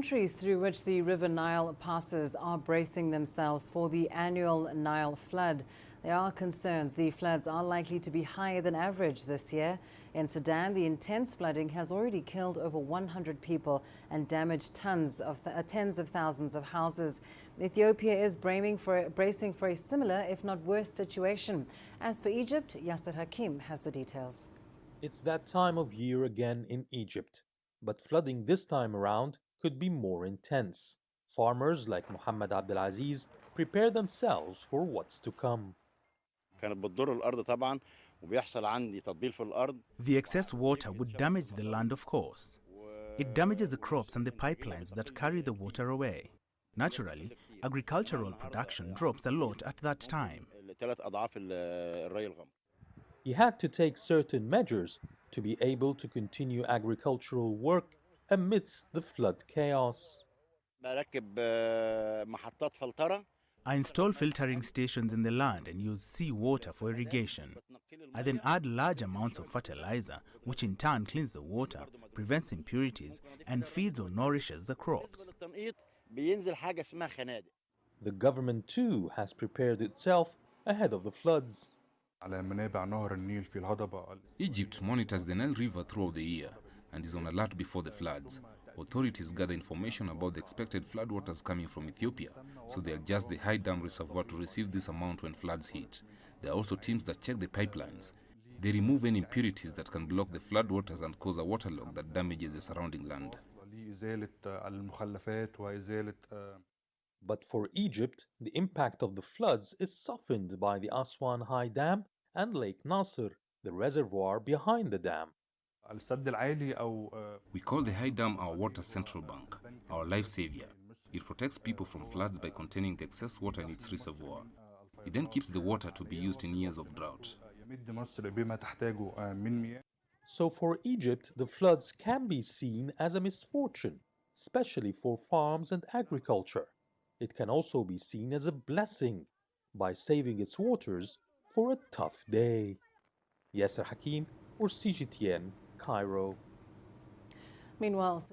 countries through which the River Nile passes are bracing themselves for the annual Nile flood. There are concerns the floods are likely to be higher than average this year. In Sudan, the intense flooding has already killed over 100 people and damaged tens of thousands of houses. Ethiopia is bracing for a similar, if not worse, situation. As for Egypt, Yasser Hakim has the details. It's that time of year again in Egypt, but flooding this time around could be more intense. Farmers like Muhammad Abdelaziz prepare themselves for what's to come. The excess water would damage the land, of course. It damages the crops and the pipelines that carry the water away. Naturally, agricultural production drops a lot at that time. He had to take certain measures to be able to continue agricultural work amidst the flood chaos. I install filtering stations in the land and use seawater for irrigation. I then add large amounts of fertilizer, which in turn cleans the water, prevents impurities, and feeds or nourishes the crops. The government too has prepared itself ahead of the floods. Egypt monitors the Nile River throughout the year and is on alert before the floods. Authorities gather information about the expected floodwaters coming from Ethiopia, so they adjust the high dam reservoir to receive this amount when floods hit. There are also teams that check the pipelines. They remove any impurities that can block the floodwaters and cause a waterlog that damages the surrounding land. But for Egypt, the impact of the floods is softened by the Aswan High Dam and Lake Nasser, the reservoir behind the dam. We call the high dam our water central bank, our life savior. It protects people from floods by containing the excess water in its reservoir. It then keeps the water to be used in years of drought. So for Egypt, the floods can be seen as a misfortune, especially for farms and agriculture. It can also be seen as a blessing by saving its waters for a tough day. Yasser Hakim for CGTN, Cairo. Meanwhile,